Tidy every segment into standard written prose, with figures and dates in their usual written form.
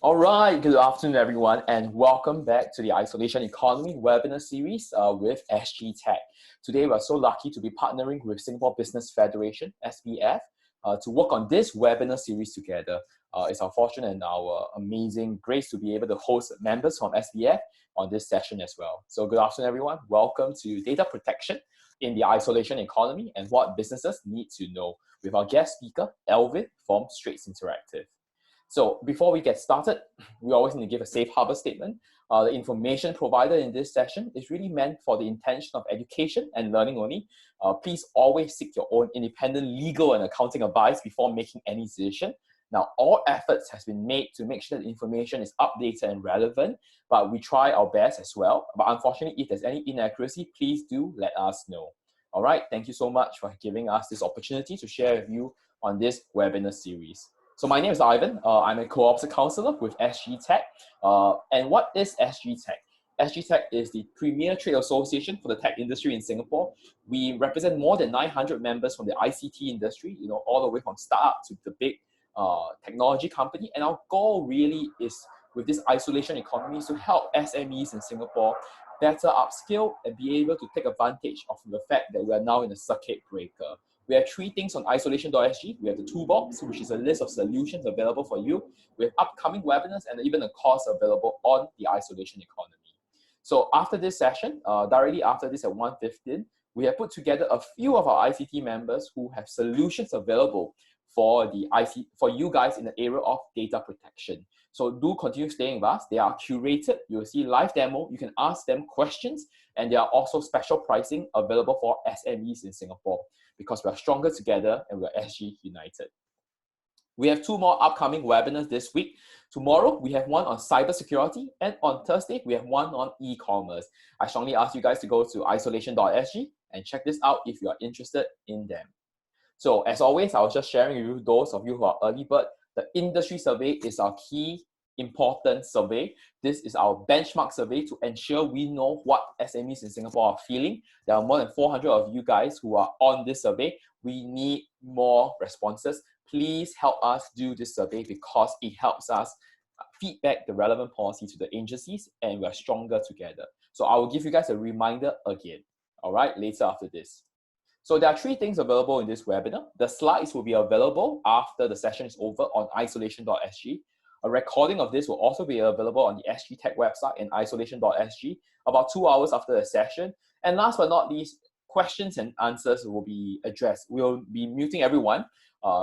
All right, good afternoon, everyone, and welcome back to the Isolation Economy webinar series with SGTech. Today, we're so lucky to be partnering with Singapore Business Federation, SBF, to work on this webinar series together. It's our fortune and our amazing grace to be able to host members from SBF on this session as well. So good afternoon, everyone. Welcome to Data Protection in the Isolation Economy and what businesses need to know with our guest speaker, Elvin from Straits Interactive. So before we get started, we always need to give a safe harbor statement. The information provided in this session is really meant for the intention of education and learning only. Please always seek your own independent legal and accounting advice before making any decision. Now, all efforts has been made to make sure that the information is updated and relevant, but we try our best as well. But unfortunately, if there's any inaccuracy, please do let us know. All right, thank you so much for giving us this opportunity to share with you on this webinar series. So my name is Ivan. I'm a co-operative counselor with SGTech. And what is SGTech? SGTech is the premier trade association for the tech industry in Singapore. We represent more than 900 members from the ICT industry, all the way from startup to the big technology company. And our goal really is, with this isolation economy, is to help SMEs in Singapore better upskill and be able to take advantage of the fact that we are now in a circuit breaker. We have 3 things on isolation.sg. We have the toolbox, which is a list of solutions available for you. We have upcoming webinars and even a course available on the isolation economy. So after this session, directly after this at 1:15, we have put together a few of our ICT members who have solutions available for you guys in the area of data protection. So do continue staying with us. They are curated. You'll see live demo. You can ask them questions, and there are also special pricing available for SMEs in Singapore, because we are stronger together and we are SG United. We have 2 more upcoming webinars this week. Tomorrow, we have one on cybersecurity, and on Thursday, we have one on e-commerce. I strongly ask you guys to go to isolation.sg and check this out if you are interested in them. So as always, I was just sharing with you, those of you who are early bird, the industry survey is our key important survey. This is our benchmark survey to ensure we know what SMEs in Singapore are feeling. There are more than 400 of you guys who are on this survey. We need more responses. Please help us do this survey because it helps us feedback the relevant policy to the agencies, and we're stronger together. So I will give you guys a reminder again, all right, later after this. So there are 3 things available in this webinar. The slides will be available after the session is over on isolation.sg. A recording of this will also be available on the SGTech website and isolation.sg about 2 hours after the session. And last but not least, questions and answers will be addressed. We'll be muting everyone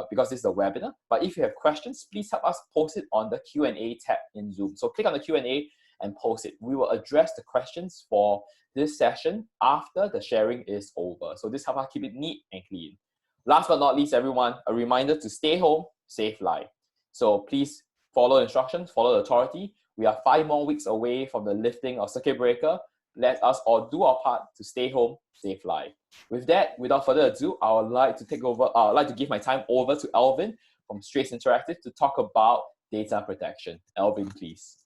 because this is a webinar. But if you have questions, please help us post it on the Q&A tab in Zoom. So click on the Q&A and post it. We will address the questions for this session after the sharing is over. So this helps us keep it neat and clean. Last but not least, everyone, a reminder to stay home, save life. So please follow instructions, follow the authority. We are 5 more weeks away from the lifting of circuit breaker. Let us all do our part to stay home, save life. With that, without further ado, I would like to give my time over to Elvin from Straits Interactive to talk about data protection. Elvin, please.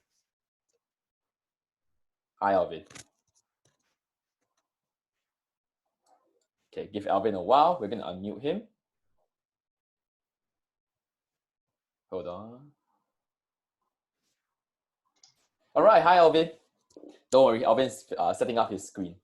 Hi, Elvin. Okay, give Elvin a while. We're going to unmute him. Hold on. All right, hi, Elvin. Don't worry, Elvin's setting up his screen.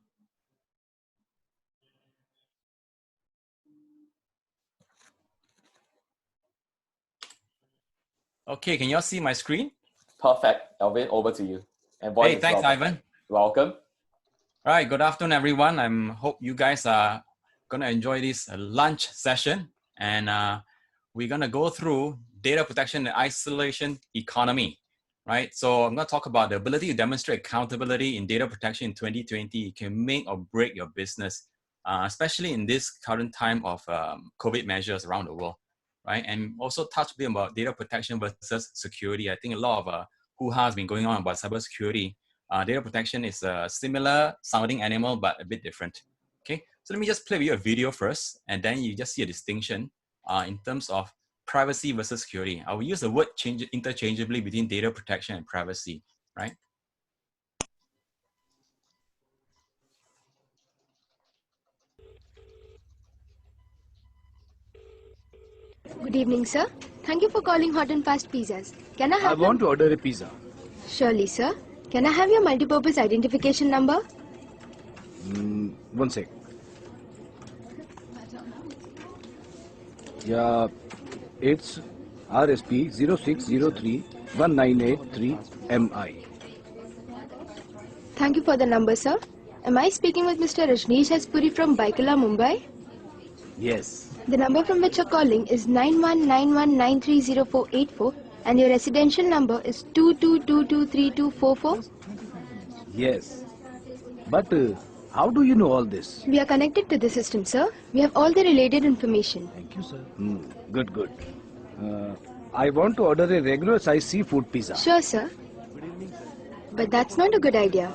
Okay, can you all see my screen? Perfect. Elvin, over to you. And hey, thanks, Ivan. Welcome. All right, good afternoon, everyone. I hope you guys are going to enjoy this lunch session. And we're going to go through data protection and isolation economy, right? So I'm going to talk about the ability to demonstrate accountability in data protection in 2020. It can make or break your business, especially in this current time of COVID measures around the world, right? And also touch a bit about data protection versus security. I think a lot of hoo-ha has been going on about cybersecurity. Data protection is a similar sounding animal, but a bit different. Okay, so let me just play with you a video first, and then you just see a distinction in terms of privacy versus security. I will use the word interchangeably between data protection and privacy, right? Good evening, sir. Thank you for calling Hot and Fast Pizzas. Can I I have want to order a pizza. Surely, sir. Can I have your multipurpose identification number? One sec. Yeah, it's RSP 06031983MI. Thank you for the number, sir. Am I speaking with Mr. Rajneesh Haspuri from Baikala, Mumbai? Yes. The number from which you're calling is 9191930484 and your residential number is 22223244. Yes. But how do you know all this? We are connected to the system, sir. We have all the related information. Thank you, sir. Good, good. I want to order a regular size seafood pizza. Sure, sir. But that's not a good idea.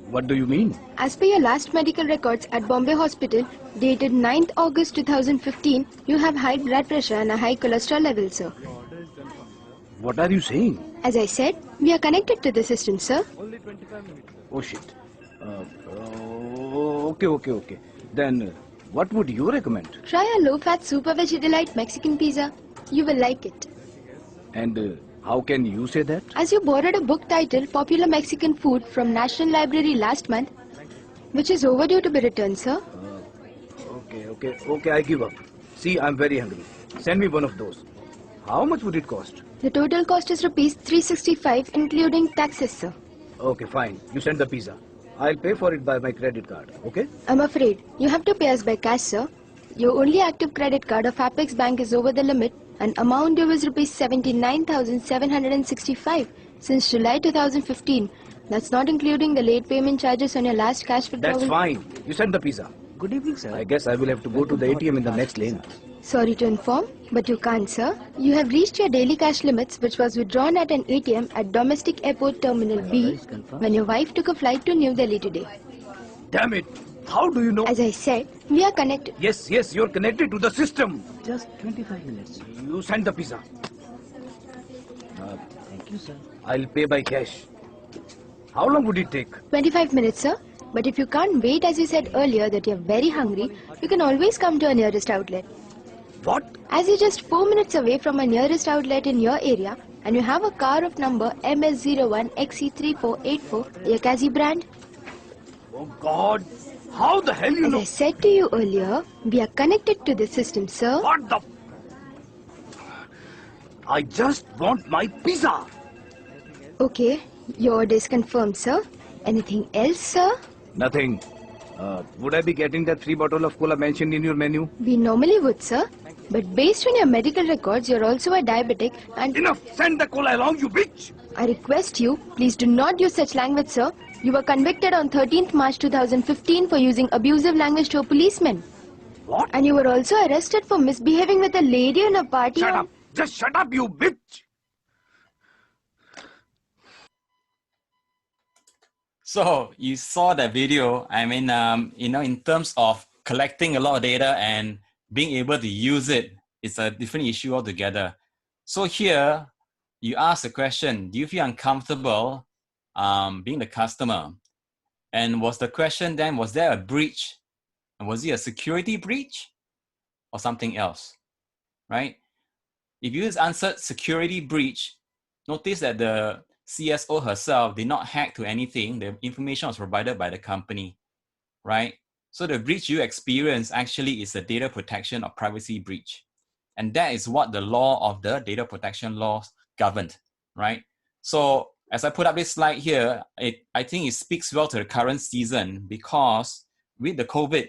What do you mean? As per your last medical records at Bombay Hospital, dated 9th August 2015, you have high blood pressure and a high cholesterol level, sir. What are you saying? As I said, we are connected to the system, sir. Oh shit. Okay. Then what would you recommend? Try a low-fat super veggie delight Mexican pizza. You will like it. And how can you say that? As you borrowed a book titled Popular Mexican Food from National Library last month, which is overdue to be returned, sir. Okay, I give up. See, I'm very hungry. Send me one of those. How much would it cost? The total cost is rupees 365 including taxes, sir. Okay, fine. You send the pizza. I'll pay for it by my credit card, okay? I'm afraid you have to pay us by cash, sir. Your only active credit card of Apex Bank is over the limit and amount due is rupees 79,765 since July 2015. That's not including the late payment charges on your last cash withdrawal. That's fine. You send the pizza. Good evening, sir. I guess I will have to go to the ATM in the next lane. Sorry to inform, but you can't, sir. You have reached your daily cash limits, which was withdrawn at an ATM at Domestic Airport Terminal B when your wife took a flight to New Delhi today. Damn it! How do you know? As I said, we are connected. Yes, you're connected to the system. Just 25 minutes. You send the pizza. Thank you, sir. I'll pay by cash. How long would it take? 25 minutes, sir. But if you can't wait, as you said earlier, that you're very hungry, you can always come to a nearest outlet. What? As you're just 4 minutes away from a nearest outlet in your area, and you have a car of number MS01XE3484, your Kazi brand. Oh God! How the hell you As know? I said to you earlier, we are connected to the system, sir. What the? I just want my pizza. Okay, your order is confirmed, sir. Anything else, sir? Nothing. Would I be getting that free bottle of cola mentioned in your menu? We normally would, sir. But based on your medical records, you're also a diabetic and... Enough! Send the cola along, you bitch! I request you, please do not use such language, sir. You were convicted on 13th March 2015 for using abusive language to a policeman. What? And you were also arrested for misbehaving with a lady in a party. Shut up! Just shut up, you bitch! So you saw that video. I mean, in terms of collecting a lot of data and being able to use it, it's a different issue altogether. So here, you ask the question, do you feel uncomfortable being the customer? And was the question then, was there a breach? And was it a security breach or something else, right? If you answered security breach, notice that the CSO herself did not hack to anything. The information was provided by the company, right? So the breach you experience actually is a data protection or privacy breach. And that is what the law of the data protection laws governed, right? So as I put up this slide here, I think it speaks well to the current season because with the COVID,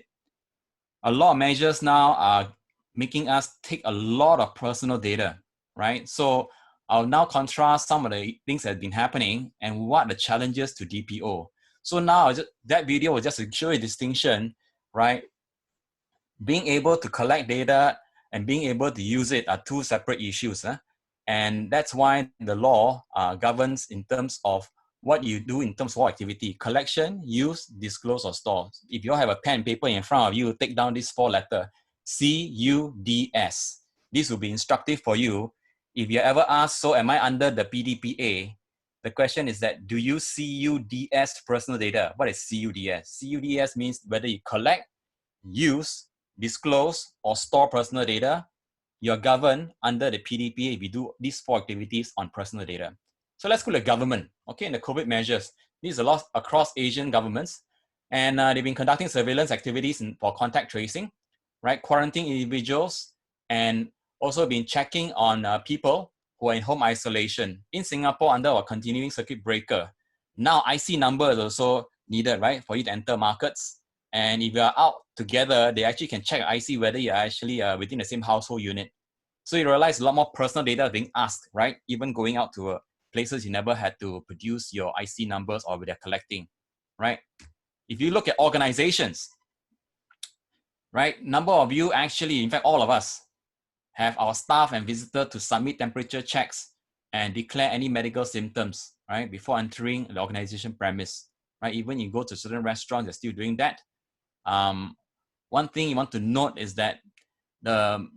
a lot of measures now are making us take a lot of personal data, right? So I'll now contrast some of the things that have been happening and what are the challenges to DPO. So now that video was just to show a distinction, right? Being able to collect data and being able to use it are two separate issues. And that's why the law governs in terms of what you do in terms of activity: collection, use, disclose, or store. If you have a pen and paper in front of you, take down this 4-letter CUDS. This will be instructive for you. If you're ever asked, so am I under the PDPA? The question is that, do you CUDS personal data? What is CUDS? CUDS means whether you collect, use, disclose, or store personal data. you're governed under the PDPA if you do these 4 activities on personal data. So let's go to government. Okay, in the COVID measures, these are a lot across Asian governments, and they've been conducting surveillance activities for contact tracing, right? Quarantining individuals, and also been checking on people who are in home isolation. In Singapore, under our continuing circuit breaker, now IC number is also needed, right, for you to enter markets. And if you are out together, they actually can check IC whether you're actually within the same household unit. So you realize a lot more personal data being asked, right? Even going out to places you never had to produce your IC numbers or they're collecting, right? If you look at organizations, right? Number of you actually, in fact, all of us have our staff and visitor to submit temperature checks and declare any medical symptoms, right? Before entering the organization premise, right? Even you go to certain restaurants, they're still doing that. One thing you want to note is that the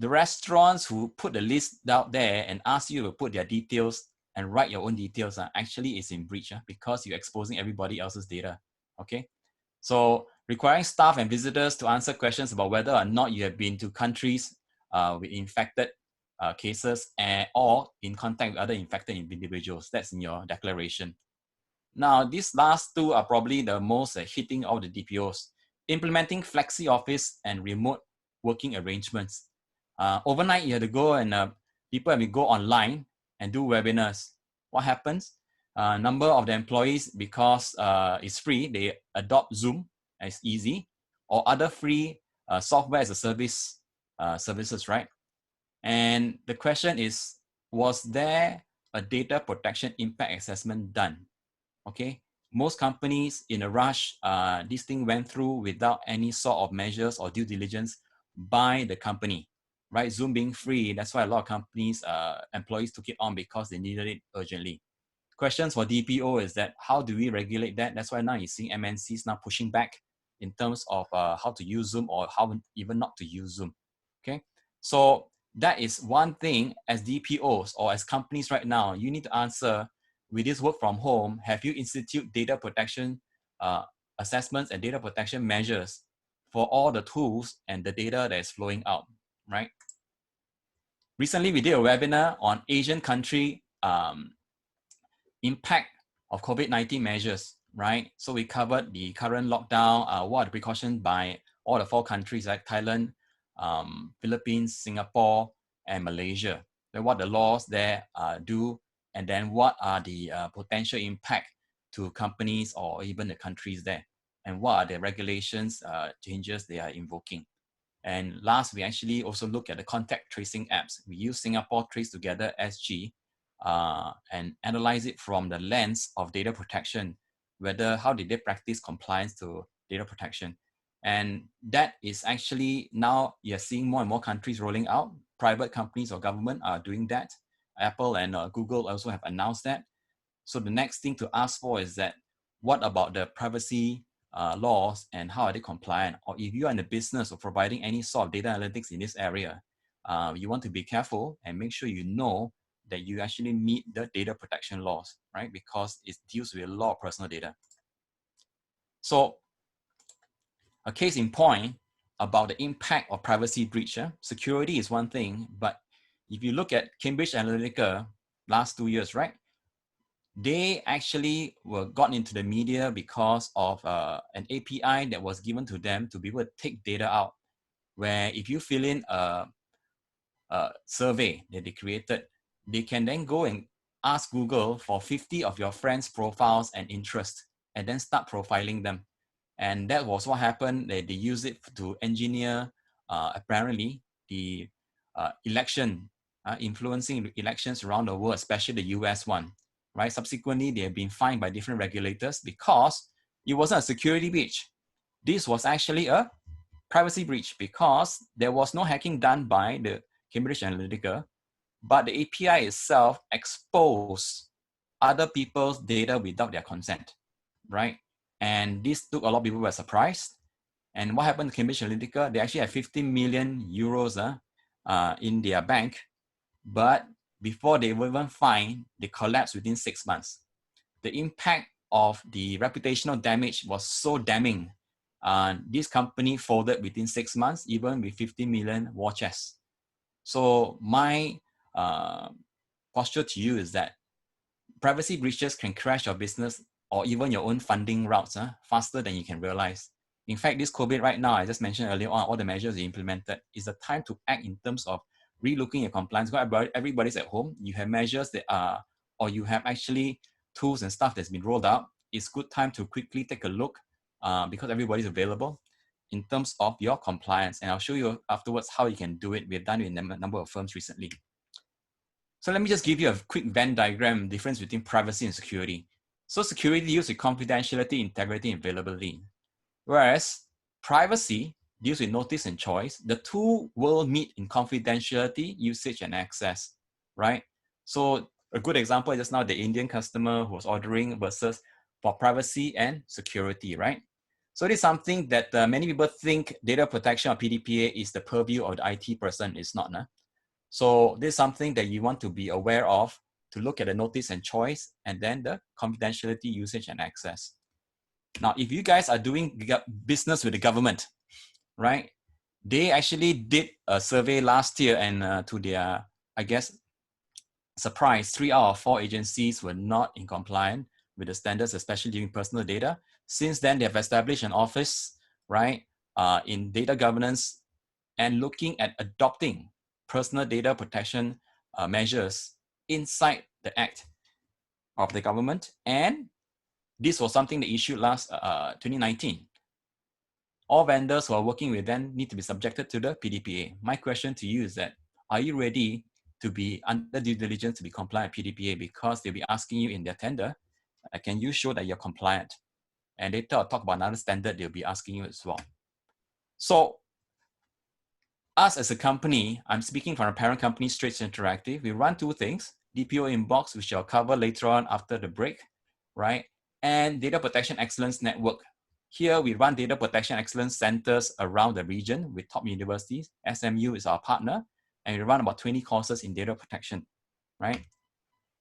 restaurants who put the list out there and ask you to put their details and write your own details actually is in breach because you're exposing everybody else's data, okay? So requiring staff and visitors to answer questions about whether or not you have been to countries with infected cases or in contact with other infected individuals. That's in your declaration. Now, these last 2 are probably the most hitting of the DPOs. Implementing flexi office and remote working arrangements. Overnight, you have to go and people have to go online and do webinars. What happens? Number of the employees, because it's free, they adopt Zoom as easy, or other free software as a service services, right? And the question is, was there a data protection impact assessment done? Okay, most companies in a rush, this thing went through without any sort of measures or due diligence by the company, right? Zoom being free, that's why a lot of companies, employees took it on because they needed it urgently. Questions for DPO is that how do we regulate that? That's why now you're seeing MNCs now pushing back in terms of how to use Zoom or how even not to use Zoom. Okay, so that is one thing as DPOs or as companies right now, you need to answer with this work from home. Have you institute data protection assessments and data protection measures for all the tools and the data that is flowing out, right? Recently, we did a webinar on Asian country impact of COVID-19 measures, right? So we covered the current lockdown, what are the precautions by all the 4 countries, like Thailand, Philippines, Singapore, and Malaysia. Then what the laws there do, and then what are the potential impact to companies or even the countries there, and what are the regulations changes they are invoking. And last, we actually also look at the contact tracing apps. We use Singapore Trace Together SG and analyze it from the lens of data protection, whether how did they practice compliance to data protection. And that is actually now you're seeing more and more countries rolling out. Private companies or government are doing that. Apple and Google also have announced that. So the next thing to ask for is that, what about the privacy laws and how are they compliant? Or if you are in the business of providing any sort of data analytics in this area, you want to be careful and make sure you know that you actually meet the data protection laws, right? Because it deals with a lot of personal data. So a case in point about the impact of privacy breach. Security is one thing, but if you look at Cambridge Analytica last 2 years, right? They actually were gotten into the media because of an API that was given to them to be able to take data out, where if you fill in a survey that they created, they can then go and ask Google for 50 of your friends' profiles and interests, and then start profiling them. And that was what happened. They use it to engineer, apparently, the election, influencing elections around the world, especially the US one, right? Subsequently, they have been fined by different regulators because it wasn't a security breach. This was actually a privacy breach because there was no hacking done by the Cambridge Analytica, but the API itself exposed other people's data without their consent, right? And this took a lot of people by surprise. And what happened to Cambridge Analytica? They actually had 50 million euros in their bank, but before they were even fined, they collapsed within 6 months. The impact of the reputational damage was so damning. This company folded within 6 months, even with 50 million war chest. So my posture to you is that privacy breaches can crash your business or even your own funding routes faster than you can realize. In fact, this COVID right now, I just mentioned earlier on, all the measures you implemented, is the time to act in terms of relooking your compliance. Because everybody's at home, you have measures that are, or you have actually tools and stuff that's been rolled out. It's good time to quickly take a look because everybody's available in terms of your compliance. And I'll show you afterwards how you can do it. We've done it in a number of firms recently. So let me just give you a quick Venn diagram difference between privacy and security. So security deals with confidentiality, integrity, and availability. Whereas privacy deals with notice and choice. The two will meet in confidentiality, usage, and access, right? So a good example is just now the Indian customer who was ordering versus for privacy and security, right? So this is something that many people think data protection or PDPA is the purview of the IT person. It's not. So this is something that you want to be aware of, to look at the notice and choice, and then the confidentiality, usage, and access. Now, if you guys are doing business with the government, right, they actually did a survey last year, and to their, I guess, surprise, 3 out of 4 agencies were not in compliance with the standards, especially during personal data. Since then, they have established an office, right, in data governance and looking at adopting personal data protection measures inside the act of the government. And this was something they issued last 2019. All vendors who are working with them need to be subjected to the PDPA. My question to you is that, are you ready to be under due diligence to be compliant with PDPA? Because they'll be asking you in their tender, can you show that you're compliant? And later I'll talk about another standard they'll be asking you as well. So us as a company, I'm speaking from our parent company, Straits Interactive. We run 2 things: DPO Inbox, which I'll cover later on after the break, right? And Data Protection Excellence Network. Here we run data protection excellence centers around the region with top universities. SMU is our partner, and we run about 20 courses in data protection, right?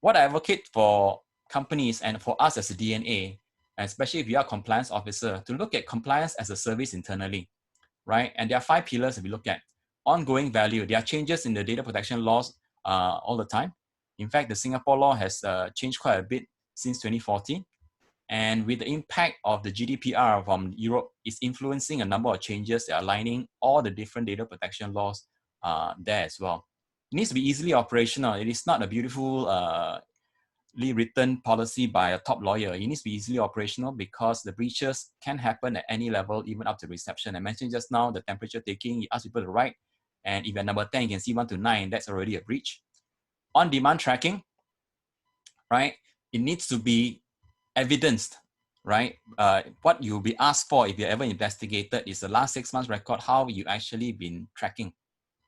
What I advocate for companies and for us as a DNA, especially if you are a compliance officer, to look at compliance as a service internally, right? And there are 5 pillars that we look at. Ongoing value. There are changes in the data protection laws all the time. In fact, the Singapore law has changed quite a bit since 2014. And with the impact of the GDPR from Europe, is influencing a number of changes that are aligning all the different data protection laws there as well. It needs to be easily operational. It is not a beautiful written policy by a top lawyer. It needs to be easily operational because the breaches can happen at any level, even up to reception. I mentioned just now the temperature taking, you ask people to write, and if you're number 10, you can see 1 to 9, that's already a breach. On-demand tracking, right? It needs to be evidenced, right? What you'll be asked for if you're ever investigated is the last 6 months record, how you actually been tracking.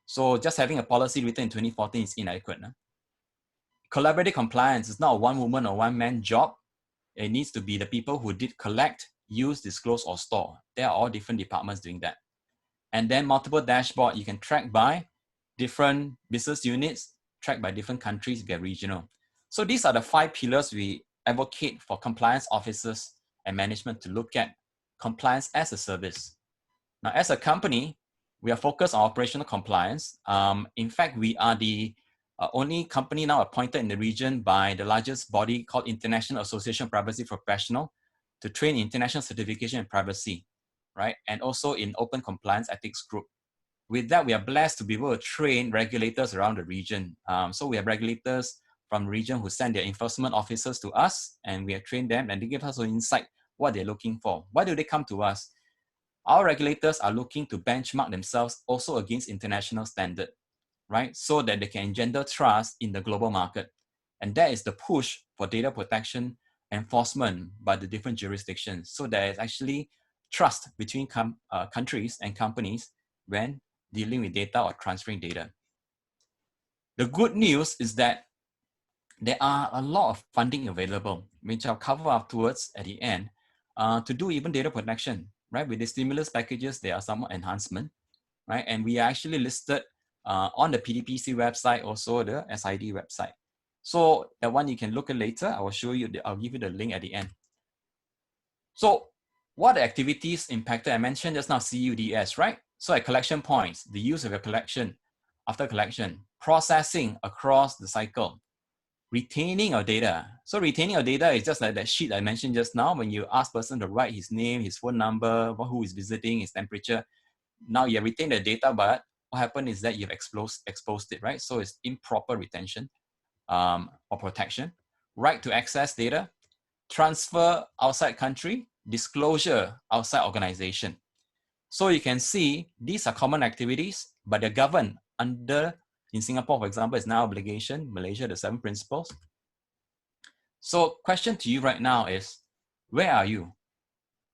So just having a policy written in 2014 is inadequate. Collaborative compliance is not a one woman or one man job. It needs to be the people who did collect, use, disclose, or store. There are all different departments doing that. And then multiple dashboard, you can track by different business units, track by different countries, get regional. So these are the 5 pillars we advocate for compliance officers and management to look at compliance as a service. Now, as a company, we are focused on operational compliance. In fact, we are the only company now appointed in the region by the largest body called International Association of Privacy Professional to train international certification in privacy, right? And also in open compliance ethics group. With that, we are blessed to be able to train regulators around the region. So we have regulators from the region who send their enforcement officers to us, and we have trained them, and they give us an insight what they're looking for. Why do they come to us? Our regulators are looking to benchmark themselves also against international standard, right? So that they can engender trust in the global market. And that is the push for data protection enforcement by the different jurisdictions. So there is actually trust between countries and companies when dealing with data or transferring data. The good news is that there are a lot of funding available, which I'll cover afterwards at the end, to do even data protection, right? With the stimulus packages, there are some enhancement, right? And we are actually listed on the PDPC website, also the SID website. So that one you can look at later. I will show you, I'll give you the link at the end. So what activities impacted? I mentioned just now CUDS, right? So at collection points, the use of your collection, after collection, processing across the cycle, retaining your data. So retaining your data is just like that sheet I mentioned just now when you ask person to write his name, his phone number, who is visiting, his temperature. Now you have retained the data, but what happened is that you've exposed it, right? So it's improper retention or protection. Right to access data, transfer outside country, disclosure outside organization. So you can see these are common activities, but they're governed under, in Singapore, for example, it's now obligation, Malaysia, the 7 principles. So question to you right now is, where are you?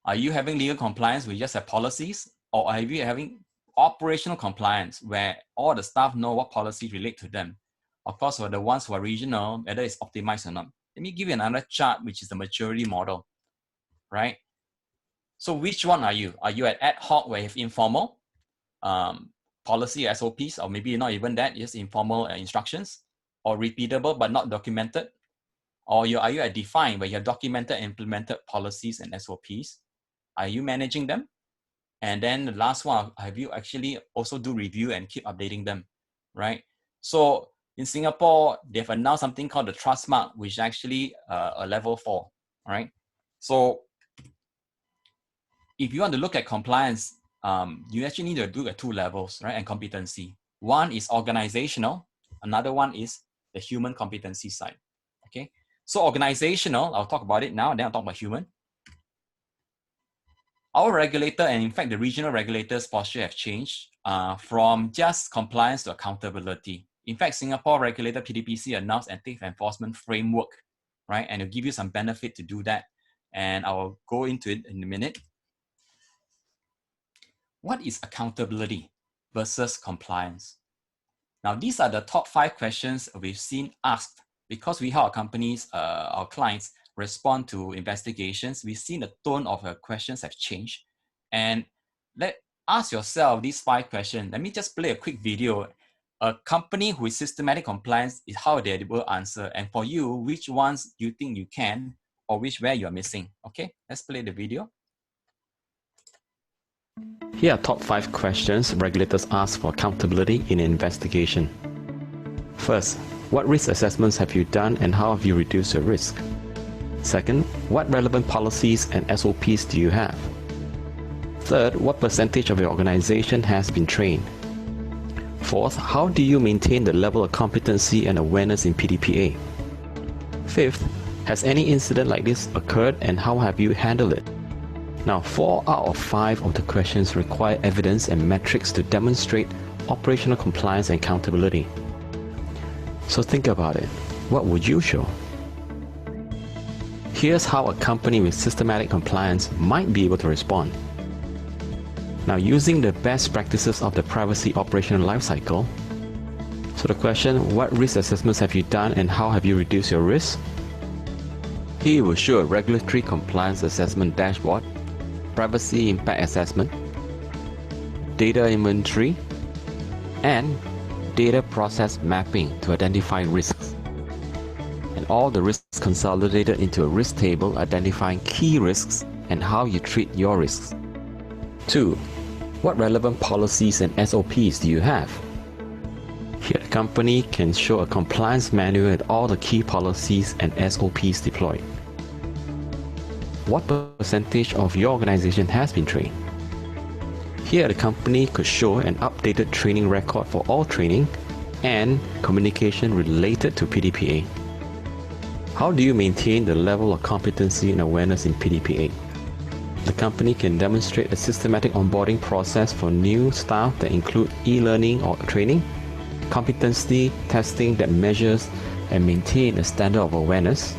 Are you having legal compliance where you just have policies, or are you having operational compliance where all the staff know what policies relate to them? Of course, for the ones who are regional, whether it's optimized or not. Let me give you another chart, which is the maturity model, right? So which one are you? Are you at ad hoc where you have informal policy SOPs, or maybe not even that, just informal instructions, or repeatable but not documented? Or are you at defined where you have documented and implemented policies and SOPs? Are you managing them? And then the last one, have you actually also do review and keep updating them, right? So in Singapore, they've announced something called the Trustmark, which is actually a level 4, all right? So if you want to look at compliance, you actually need to look at 2 levels, right? And competency. One is organizational. Another one is the human competency side, okay? So organizational, I'll talk about it now, and then I'll talk about human. Our regulator, and in fact, the regional regulators' posture have changed from just compliance to accountability. In fact, Singapore regulator PDPA announced anti-enforcement framework, right? And it'll give you some benefit to do that. And I'll go into it in a minute. What is accountability versus compliance? Now, these are the top 5 questions we've seen asked because we help our companies, our clients respond to investigations. We've seen the tone of the questions have changed. And ask yourself these 5 questions. Let me just play a quick video. A company with systematic compliance is how they will answer. And for you, which ones you think you can or where you are missing? Okay, let's play the video. Here are top 5 questions regulators ask for accountability in an investigation. First, what risk assessments have you done and how have you reduced your risk? Second, what relevant policies and SOPs do you have? Third, what percentage of your organization has been trained? Fourth, how do you maintain the level of competency and awareness in PDPA? Fifth, has any incident like this occurred and how have you handled it? Now, 4 out of 5 of the questions require evidence and metrics to demonstrate operational compliance and accountability. So think about it. What would you show? Here's how a company with systematic compliance might be able to respond. Now, using the best practices of the privacy operational lifecycle, so the question, what risk assessments have you done and how have you reduced your risk? Here you will show a regulatory compliance assessment dashboard, privacy impact assessment, data inventory, and data process mapping to identify risks. And all the risks consolidated into a risk table identifying key risks and how you treat your risks. 2. What relevant policies and SOPs do you have? Here the company can show a compliance manual with all the key policies and SOPs deployed. What percentage of your organization has been trained? Here the company could show an updated training record for all training and communication related to PDPA. How do you maintain the level of competency and awareness in PDPA? The company can demonstrate a systematic onboarding process for new staff that include e-learning or training, competency testing that measures and maintain a standard of awareness,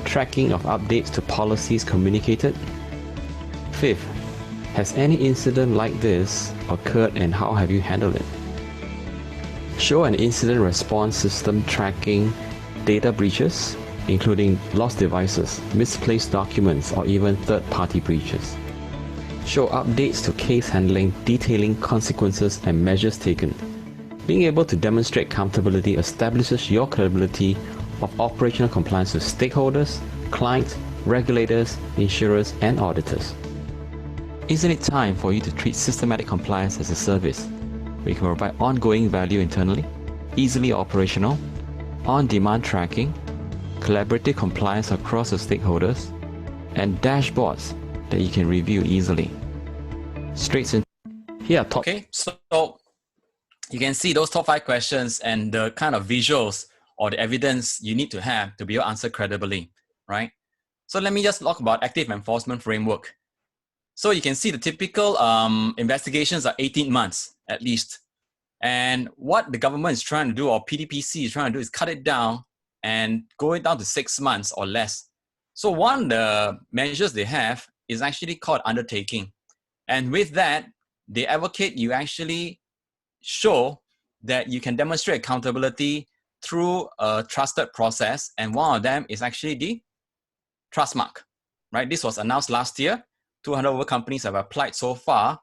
tracking of updates to policies communicated. 5th, has any incident like this occurred and how have you handled it? Show an incident response system tracking data breaches, including lost devices, misplaced documents, or even third-party breaches. Show updates to case handling detailing consequences and measures taken. Being able to demonstrate accountability establishes your credibility of operational compliance with stakeholders, clients, regulators, insurers, and auditors. Isn't it time for you to treat systematic compliance as a service? We can provide ongoing value internally, easily operational, on-demand tracking, collaborative compliance across the stakeholders, and dashboards that you can review easily. Straits in here are top. Okay, so you can see those top 5 questions and the kind of visuals or the evidence you need to have to be able to answer credibly, right? So let me just talk about active enforcement framework. So you can see the typical investigations are 18 months at least. And what the government is trying to do, or PDPC is trying to do, is cut it down and go it down to 6 months or less. So one of the measures they have is actually called undertaking. And with that, they advocate you actually show that you can demonstrate accountability through a trusted process. And one of them is actually the Trustmark, right? This was announced last year. 200 over companies have applied so far.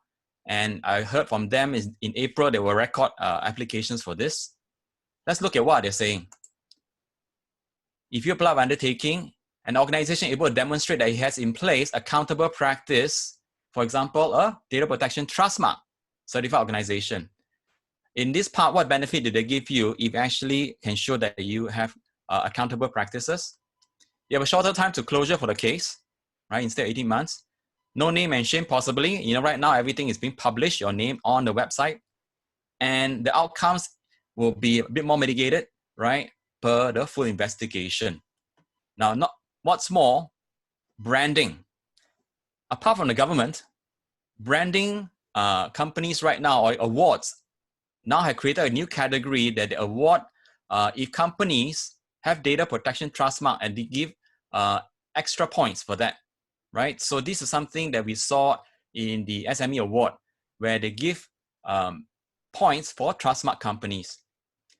And I heard from them in April, there were record applications for this. Let's look at what they're saying. If you apply for undertaking, an organization able to demonstrate that it has in place accountable practice, for example, a data protection Trustmark certified organization. In this part, what benefit do they give you if you actually can show that you have accountable practices? You have a shorter time to closure for the case, right? Instead of 18 months. No name and shame possibly. You know, right now everything is being published, your name on the website. And the outcomes will be a bit more mitigated, right? Per the full investigation. Now, what's more, branding. Apart from the government, branding companies right now, or awards, now have created a new category that they award if companies have data protection Trustmark, and they give extra points for that, right? So this is something that we saw in the SME award, where they give points for Trustmark companies.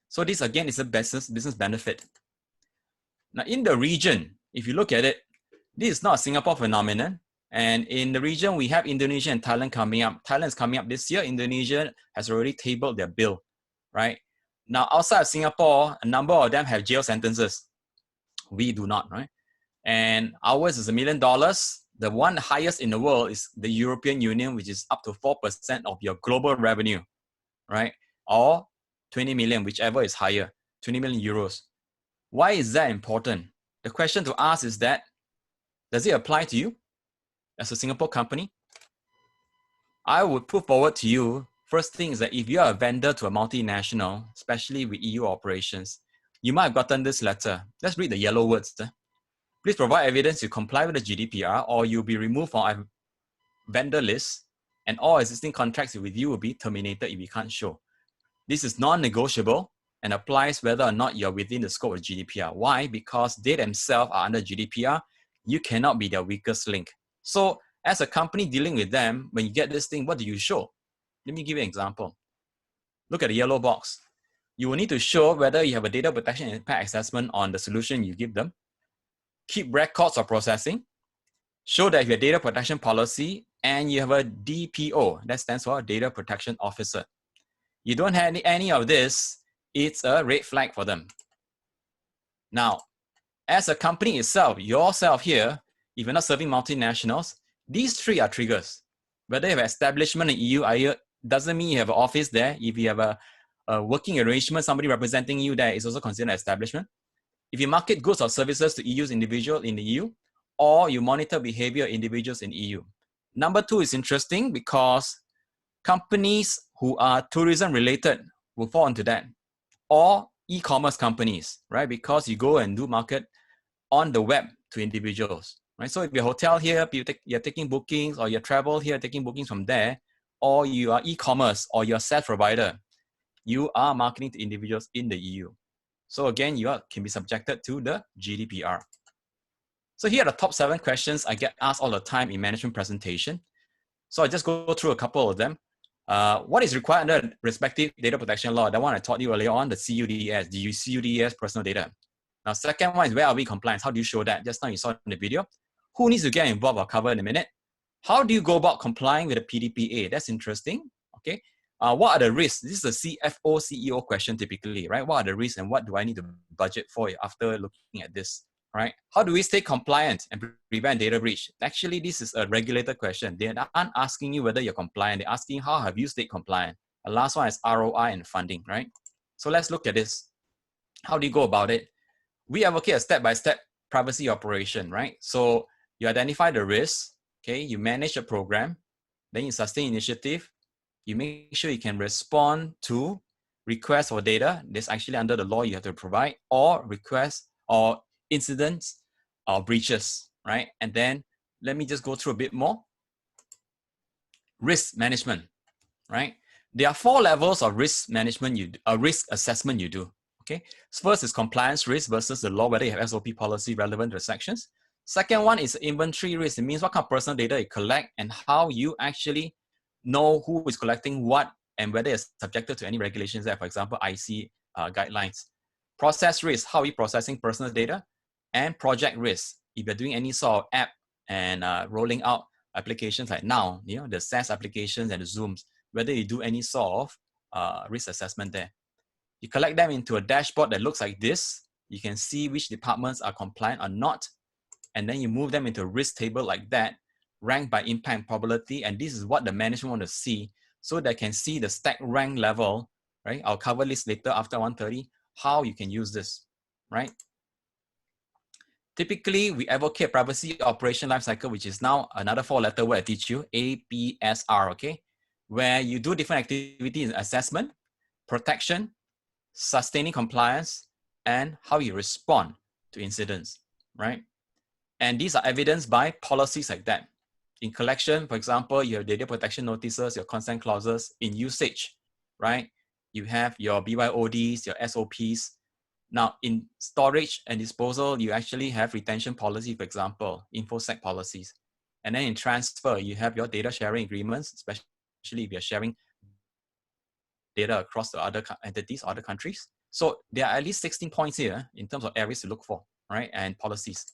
So this again is a business benefit. Now in the region, if you look at it, this is not a Singapore phenomenon. And in the region, we have Indonesia and Thailand coming up. Thailand is coming up this year. Indonesia has already tabled their bill, right? Now, outside of Singapore, a number of them have jail sentences. We do not, right? And ours is $1 million. The one highest in the world is the European Union, which is up to 4% of your global revenue, right? Or 20 million, whichever is higher, 20 million euros. Why is that important? The question to ask is that, does it apply to you as a Singapore company? I would put forward to you, first thing is that if you are a vendor to a multinational, especially with EU operations, you might have gotten this letter. Let's read the yellow words. Please provide evidence you comply with the GDPR, or you'll be removed from our vendor list, and all existing contracts with you will be terminated if you can't show. This is non-negotiable and applies whether or not you're within the scope of GDPR. Why? Because they themselves are under GDPR. You cannot be their weakest link. So as a company dealing with them, when you get this thing, what do you show? Let me give you an example. Look at the yellow box. You will need to show whether you have a data protection impact assessment on the solution you give them, keep records of processing, show that you have a data protection policy, and you have a DPO, that stands for Data Protection Officer. You don't have any of this, it's a red flag for them. Now, as a company itself, yourself here, if you're not serving multinationals, these 3 are triggers. Whether you have establishment in EU, doesn't mean you have an office there. If you have a working arrangement, somebody representing you there is also considered an establishment. If you market goods or services to EU's individual in the EU, or you monitor behavior of individuals in EU. Number 2 is interesting because companies who are tourism related will fall into that, or e-commerce companies, right? Because you go and do market on the web to individuals, right? So if you're a hotel here, you're taking bookings, or you travel here, taking bookings from there, or you are e-commerce, or you're a SaaS provider, you are marketing to individuals in the EU. So again, you can be subjected to the GDPR. So here are the top 7 questions I get asked all the time in management presentation. So I just go through a couple of them. What is required under respective data protection law? That one I taught you earlier on, the CUDS, the CUDS personal data. Now, second one is where are we compliant? How do you show that? Just now you saw in the video. Who needs to get involved? I'll cover in a minute. How do you go about complying with the PDPA? That's interesting. Okay. What are the risks? This is a CFO, CEO question typically, right? What are the risks and what do I need to budget for after looking at this, right? How do we stay compliant and prevent data breach? Actually, this is a regulated question. They aren't asking you whether you're compliant. They're asking how have you stayed compliant? The last one is ROI and funding, right? So let's look at this. How do you go about it? We advocate a step-by-step privacy operation, right? So you identify the risk, okay? You manage the program, then you sustain initiative. You make sure you can respond to requests for data that's actually under the law you have to provide, or requests or incidents or breaches, right? And then let me just go through a bit more. Risk management, right? There are 4 levels of risk management, risk assessment you do. Okay, first is compliance risk versus the law, whether you have SOP policy relevant to the sections. Second one is inventory risk. It means what kind of personal data you collect and how you actually know who is collecting what and whether it's subjected to any regulations there, for example, IC guidelines. Process risk, how are you processing personal data? And project risk, if you're doing any sort of app and rolling out applications like now, you know, the SaaS applications and the Zooms, whether you do any sort of risk assessment there. You collect them into a dashboard that looks like this. You can see which departments are compliant or not. And then you move them into a risk table like that, ranked by impact and probability. And this is what the management want to see, so they can see the stack rank level, right? I'll cover this later after 1:30, how you can use this, right? Typically, we advocate privacy operation lifecycle, which is now another 4-letter word I teach you, APSR, okay? Where you do different activities in assessment, protection, sustaining compliance, and how you respond to incidents, right? And these are evidenced by policies like that. In collection, for example, you have data protection notices, your consent clauses. In usage, right? You have your BYODs, your SOPs. Now, in storage and disposal, you actually have retention policy, for example, InfoSec policies. And then in transfer, you have your data sharing agreements, especially if you're sharing data across the other entities, other countries. So there are at least 16 points here in terms of areas to look for, right? And policies.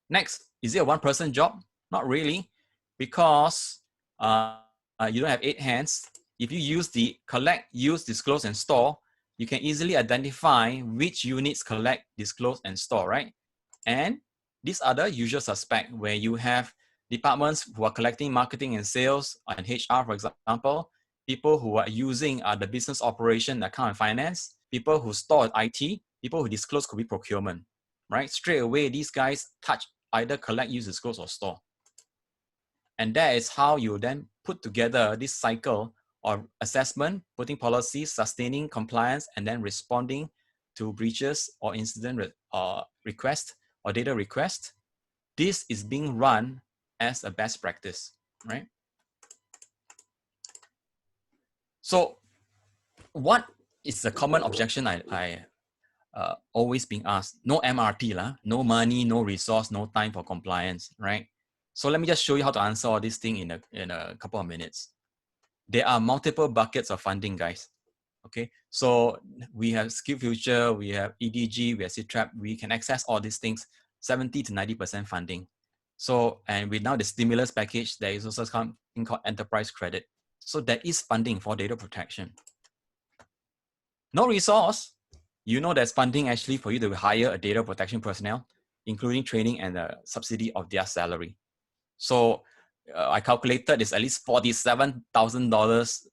Next, is it a one-person job? Not really, because you don't have 8 hands. If you use the collect, use, disclose, and store, you can easily identify which units collect, disclose, and store, right? And these are the usual suspect where you have departments who are collecting marketing and sales and HR, for example, people who are using the business operation, account and finance, people who store IT, people who disclose could be procurement, right? Straight away, these guys touch either collect, use, disclose, or store. And that is how you then put together this cycle of assessment, putting policies, sustaining compliance, and then responding to breaches or incident request or data request. This is being run as a best practice, right? So what is the common objection I always being asked? No MRT, no money, no resource, no time for compliance, right? So let me just show you how to answer all these things in a couple of minutes. There are multiple buckets of funding, guys. Okay, so we have SkillsFuture, we have EDG, we have SGTech, we can access all these things, 70 to 90% funding. So, and with now the stimulus package, there is also something called enterprise credit. So there is funding for data protection. No resource, you know there's funding actually for you to hire a data protection personnel, including training and a subsidy of their salary. So I calculated it's at least $47,000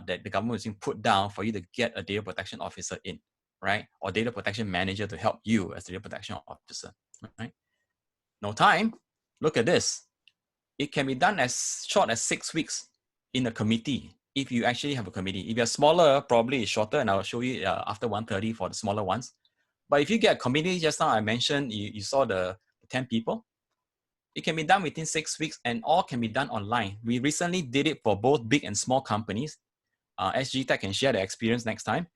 that the government is going to put down for you to get a data protection officer in, right? Or data protection manager to help you as a data protection officer, right? No time. Look at this. It can be done as short as 6 weeks in a committee. If you actually have a committee, if you're smaller, probably it's shorter, and I'll show you after 1:30 for the smaller ones. But if you get a committee, just now I mentioned, you saw the 10 people. It can be done within 6 weeks, and all can be done online. We recently did it for both big and small companies. SGTech can share the experience next time.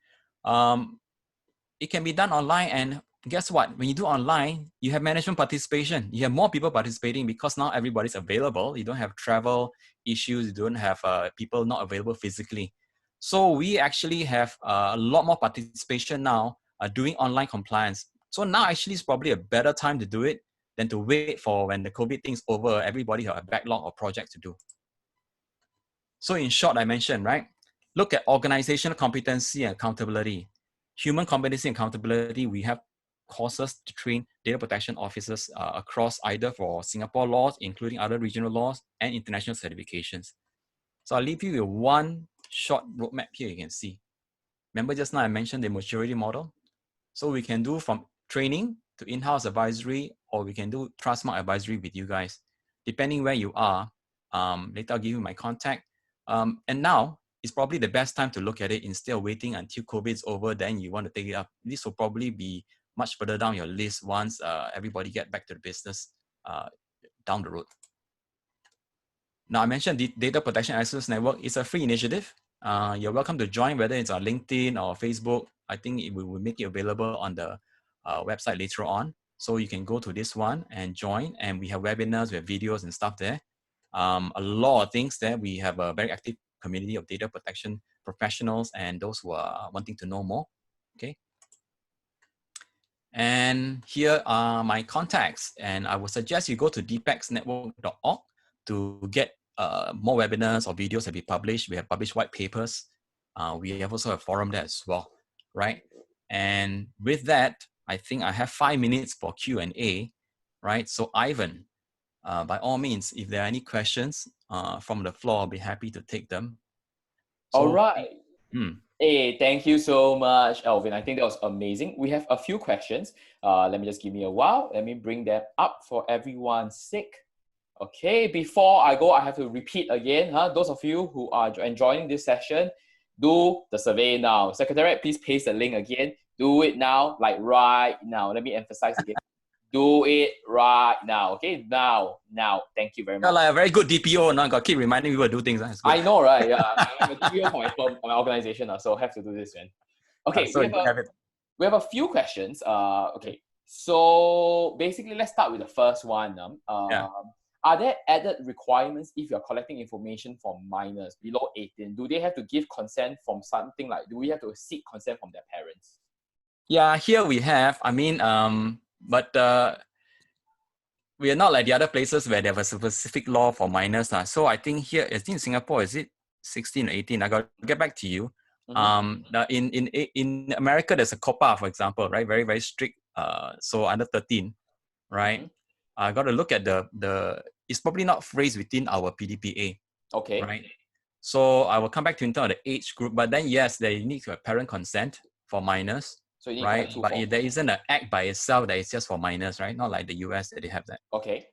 It can be done online, and guess what? When you do online, you have management participation. You have more people participating because now everybody's available. You don't have travel issues. You don't have people not available physically. So we actually have a lot more participation now doing online compliance. So now actually is probably a better time to do it than to wait for when the COVID thing's over, everybody have a backlog of projects to do. So in short, I mentioned, right? Look at organizational competency and accountability. Human competency and accountability, we have courses to train data protection officers across either for Singapore laws, including other regional laws, and international certifications. So I'll leave you with one short roadmap here you can see. Remember just now I mentioned the maturity model? So we can do from training to in-house advisory, or we can do Trustmark advisory with you guys, depending where you are. Later I'll give you my contact. And now it's probably the best time to look at it instead of waiting until COVID is over, then you want to take it up. This will probably be much further down your list once everybody get back to the business down the road. Now I mentioned the Data Protection Excellence Network is a free initiative. You're welcome to join, whether it's on LinkedIn or Facebook. I think we will make it available on the website later on. So you can go to this one and join, and we have webinars, we have videos and stuff there. A lot of things there. We have a very active community of data protection professionals and those who are wanting to know more. Okay. And here are my contacts, and I would suggest you go to dpexnetwork.org to get more webinars or videos that we published. We have published white papers. We have also a forum there as well, right? And with that, I think I have 5 minutes for Q&A, right? So Ivan, by all means, if there are any questions from the floor, I'll be happy to take them. So, all right. Hey, thank you so much, Alvin. I think that was amazing. We have a few questions. Let me just give me a while. Let me bring them up for everyone's sake. Okay, before I go, I have to repeat again. Those of you who are enjoying this session, do the survey now. Secretariat, please paste the link again. Do it now, like right now. Let me emphasize again. Do it right now. Okay, now. Thank you very much. You're like a very good DPO. Now got keep reminding people to do things. I know, right? Yeah, I'm a DPO for my organization, so I have to do this, man. Okay, so we have a few questions. Okay, so basically, let's start with the first one. Are there added requirements if you're collecting information from minors below 18? Do they have to give consent from something like, do we have to seek consent from their parents? Yeah, here we have, but we are not like the other places where they have a specific law for minors. So I think here, I think in Singapore, is it 16 or 18? I got to get back to you. In America, there's a COPA, for example, right? Very, very strict. So under 13, right? I got to look at it's probably not phrased within our PDPA. Okay. Right. So I will come back to in terms of the age group, but then yes, they need to have parent consent for minors. So you need right. But there isn't an act by itself that is just for minors, right? Not like the US that they have that. Okay.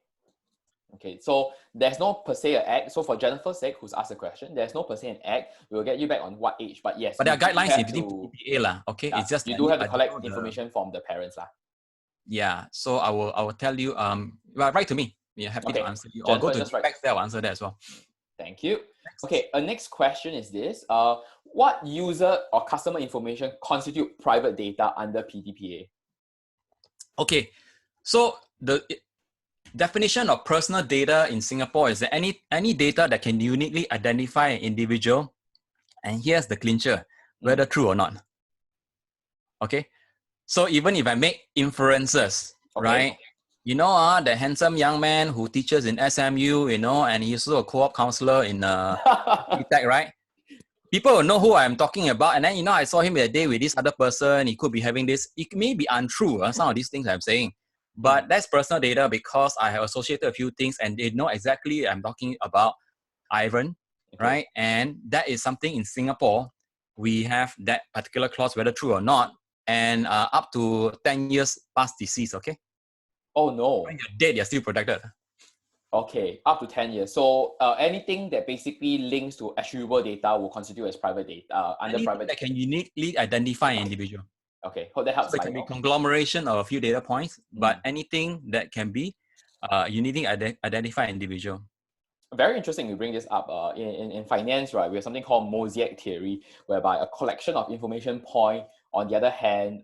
So there's no per se an act. So for Jennifer's sake, who's asked the question, there's no per se an act. We'll get you back on what age, but yes. But there are guidelines within PDPA lah. Okay. Yeah, it's just you do have to collect information from the parents lah. Yeah. So I will tell you. Write to me. We're happy to answer you. Or go to Specs there. I'll answer that as well. Thank you. Okay. A next question is this: what user or customer information constitute private data under PDPA? Okay. So the definition of personal data in Singapore is that any data that can uniquely identify an individual, and here's the clincher, whether true or not. Okay. So even if I make inferences, right? You know, the handsome young man who teaches in SMU, you know, and he's also a co-op counselor in SGTech, right? People will know who I'm talking about. And then, you know, I saw him a day with this other person. He could be having this. It may be untrue, some of these things I'm saying. But that's personal data because I have associated a few things and they know exactly I'm talking about Ivan, right? And that is something in Singapore. We have that particular clause, whether true or not, and up to 10 years past decease, okay? Oh no. When you're dead, you're still protected. Okay, up to 10 years. So anything that basically links to attributable data will constitute as private data. Private that can uniquely identify an individual. Okay, hope that helps. So it can be conglomeration of a few data points, but anything that can be uniquely identify an individual. Very interesting you bring this up. In finance, right, we have something called mosaic theory, whereby a collection of information point, on the other hand,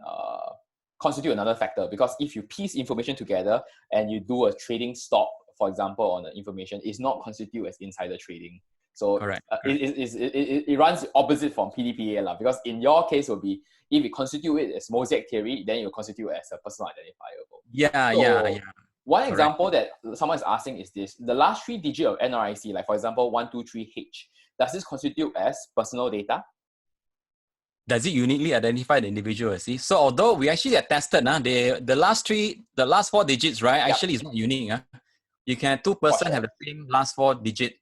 constitute another factor. Because if you piece information together and you do a trading stop, for example, on the information, it's not constitute as insider trading. So correct. It runs opposite from PDPA, because in your case will be, if you constitute it as mosaic theory, then you constitute it as a personal identifiable. Yeah. One example that someone is asking is this: the last 3 digits of NRIC, like for example 123H, does this constitute as personal data? Does it uniquely identify the individual? See, so although we actually are tested, the last 4 digits, right? Yep. Actually, it's not unique. You can 2 person have the same last 4 digit.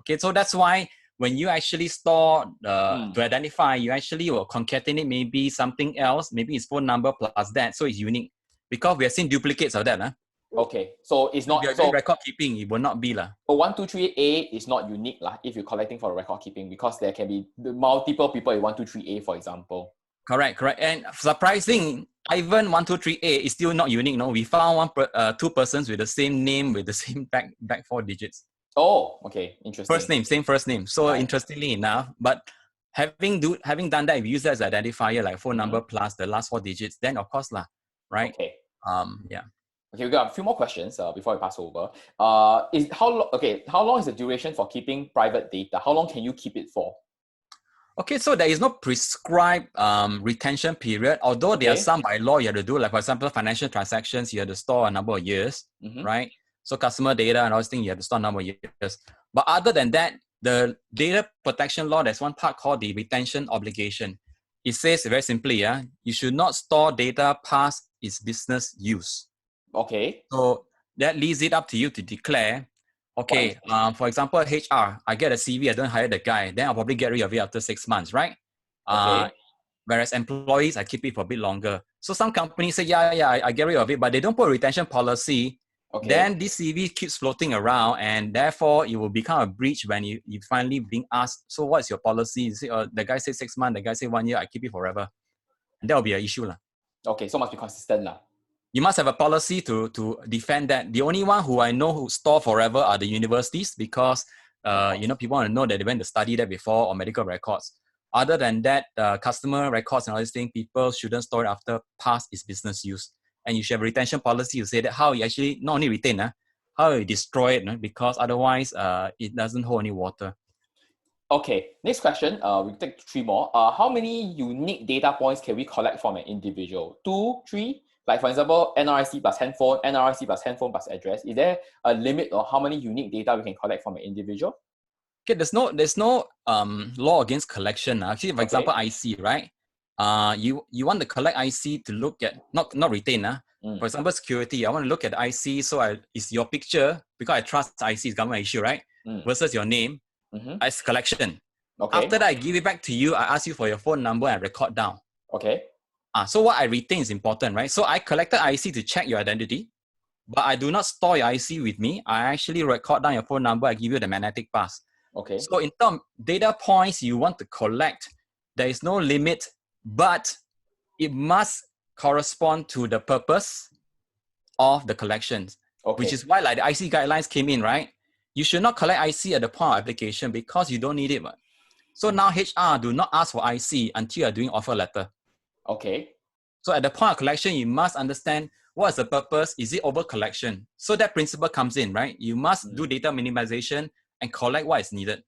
Okay, so that's why when you actually store to identify, you actually will concatenate maybe something else, maybe it's phone number plus that, so it's unique. Because we have seen duplicates of that. Okay, so it's not, if you're doing record keeping, it will not be. So 123A is not unique if you're collecting for record keeping, because there can be multiple people in 123A, for example. Correct. And surprising, even 123A is still not unique. No, we found two persons with the same name with the same back 4 digits. Oh, okay, interesting. Same first name. So right. Interestingly enough, but having done that, if you use that as identifier, like phone number plus the last 4 digits, then of course right? Okay. Yeah. Okay, we got a few more questions before we pass over. How long is the duration for keeping private data? How long can you keep it for? Okay, so there is no prescribed retention period, although there are some by law you have to do, like for example, financial transactions, you have to store a number of years, right? So customer data and all these things, you have to store a number of years. But other than that, the data protection law, there's one part called the retention obligation. It says very simply, you should not store data past its business use. Okay. So that leaves it up to you to declare, okay, for example, HR, I get a CV, I don't hire the guy, then I'll probably get rid of it after 6 months, right? Whereas employees, I keep it for a bit longer. So some companies say, I get rid of it, but they don't put a retention policy. Then this CV keeps floating around, and therefore it will become a breach when you finally being asked, so what's your policy? You say, the guy said 6 months, the guy said 1 year, I keep it forever. And that will be an issue. Okay, so must be consistent. You must have a policy to defend that. The only one who I know who store forever are the universities, because people want to know that they went to study there before, or medical records. Other than that, customer records and all these things, people shouldn't store it after past its business use. And you should have a retention policy to say that how you actually not only retain, how you destroy it, because otherwise it doesn't hold any water. Okay, next question. We'll take 3 more. How many unique data points can we collect from an individual? 2, 3? Like for example, NRIC plus handphone, NRIC plus handphone plus address. Is there a limit of how many unique data we can collect from an individual? Okay, there's no law against collection. Actually, for example, IC, right? You want to collect IC to look at, not retain. For example, security, I want to look at the IC, so it's your picture, because I trust IC is government issue, right? Versus your name as collection. After that, I give it back to you, I ask you for your phone number and record down. Okay. So what I retain is important, right? So I collected IC to check your identity, but I do not store your IC with me. I actually record down your phone number, I give you the magnetic pass. Okay. So in terms data points you want to collect, there is no limit, but it must correspond to the purpose of the collections, which is why like the IC guidelines came in, right? You should not collect IC at the point of application because you don't need it. So now HR do not ask for IC until you are doing offer letter. Okay. So at the point of collection, you must understand what is the purpose. Is it over collection? So that principle comes in, right? You must do data minimization and collect what is needed.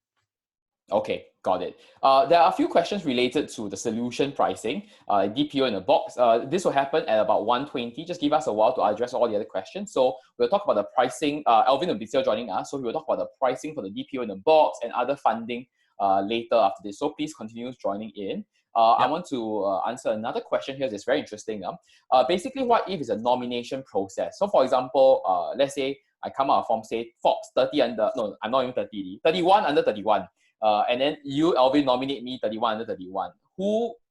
Okay, got it. There are a few questions related to the solution pricing, DPO in a box. This will happen at about 1:20. Just give us a while to address all the other questions. So we'll talk about the pricing. Alvin will be still joining us. So we'll talk about the pricing for the DPO in a box and other funding later after this. So please continue joining in. I want to answer another question here that's very interesting. Basically, what if it's a nomination process? So for example, let's say I come out a form, say Forbes 30 under, no, I'm not even 30, 31 under 31. And then you, Alvin, nominate me 31 under 31.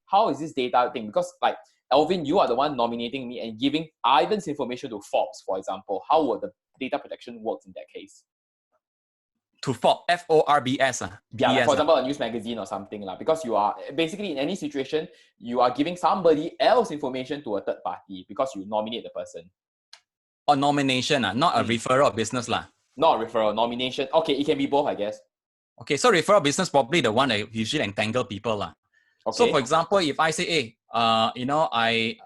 How is this data thing? Because like, Alvin, you are the one nominating me and giving Ivan's information to Forbes, for example. How would the data protection work in that case? To Forbes, F-O-R-B-S. Yeah, like for example, a news magazine or something. Because you are, basically in any situation, you are giving somebody else information to a third party because you nominate the person. Or nomination, not a referral business. Not a referral, nomination. Okay, it can be both, I guess. Okay, so referral business probably the one that usually entangle people. Okay. So for example, if I say, hey, I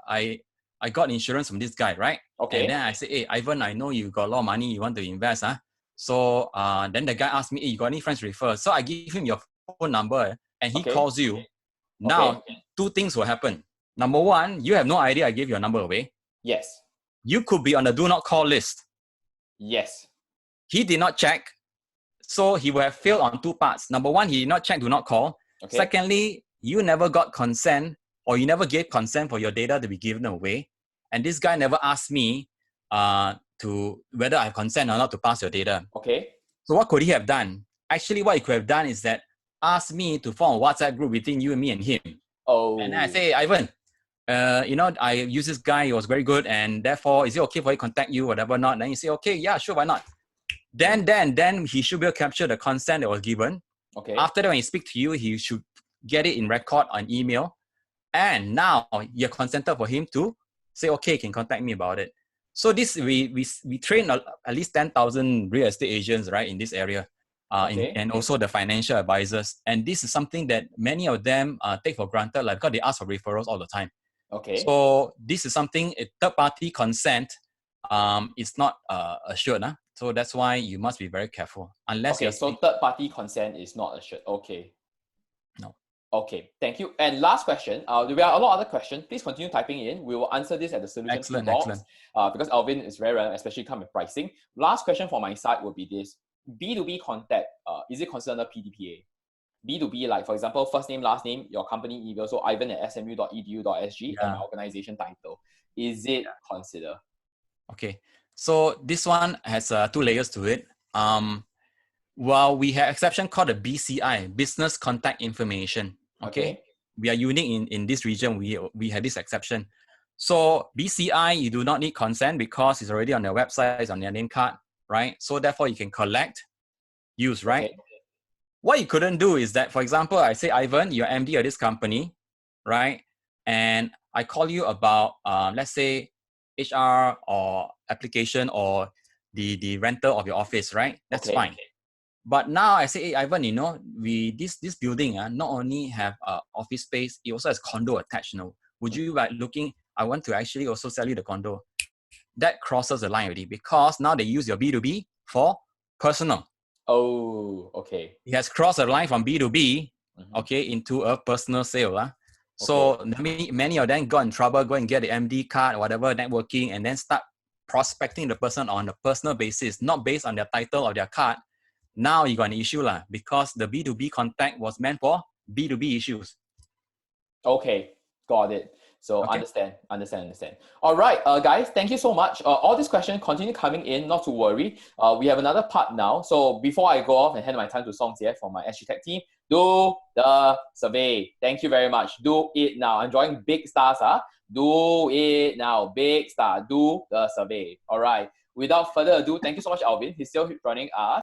got insurance from this guy, right? Okay. And then I say, hey, Ivan, I know you got a lot of money, you want to invest. So then the guy asks me, hey, you got any friends refer? So I give him your phone number and he calls you. Now, two things will happen. Number one, you have no idea I gave your number away. Yes. You could be on the do not call list. Yes. He did not check. So he will have failed on two parts. Number one, he did not check, do not call. Okay. Secondly, you never got consent or you never gave consent for your data to be given away. And this guy never asked me to whether I have consent or not to pass your data. Okay. So what could he have done? Actually, what he could have done is that asked me to form a WhatsApp group between you and me and him. Oh. And I say, Ivan, I use this guy, he was very good, and therefore, is it okay for he to contact you, whatever not? Then you say, okay, yeah, sure, why not? Then he should be able to capture the consent that was given. Okay. After that, when he speak to you, he should get it in record on email. And now you're consented for him to say, okay, you can contact me about it. So this, we train at least 10,000 real estate agents, right, in this area. And also the financial advisors. And this is something that many of them take for granted, like, because they ask for referrals all the time. Okay. So this is something, a third-party consent is not assured. So that's why you must be very careful. Unless okay, so third-party consent is not assured. Okay. No. Okay, thank you. And last question. There are a lot of other questions. Please continue typing in. We will answer this at the solution box. Because Alvin is very relevant, especially come with pricing. Last question for my side will be this. B2B contact, is it considered under PDPA? B2B, like for example, first name, last name, your company email, so ivan@smu.edu.sg, and my organization title. Is it considered? Okay, so this one has 2 layers to it. Well, we have exception called the BCI, Business Contact Information. Okay. We are unique in this region. We have this exception. So BCI, you do not need consent because it's already on their website, it's on their name card, right? So therefore you can collect, use, right? Okay. What you couldn't do is that, for example, I say, Ivan, you're MD of this company, right? And I call you about, let's say, HR or application or the rental of your office, right? That's fine. Okay. But now I say, hey, Ivan, this building not only have office space, it also has condo attached. Would you like looking? I want to actually also sell you the condo. That crosses the line already because now they use your B2B for personal. Oh, okay. It has crossed the line from B2B, okay, into a personal sale. So many of them got in trouble, go and get the MD card, whatever, networking, and then start prospecting the person on a personal basis, not based on their title or their card. Now you got an issue because the B2B contact was meant for B2B issues. Okay, got it. So understand. All right, guys, thank you so much. All these questions continue coming in, not to worry. We have another part now. So before I go off and hand my time to Song Jie from my SGTech team, do the survey. Thank you very much. Do it now. I'm drawing big stars. Do it now. Big star. Do the survey. All right. Without further ado, thank you so much, Alvin. He's still running us.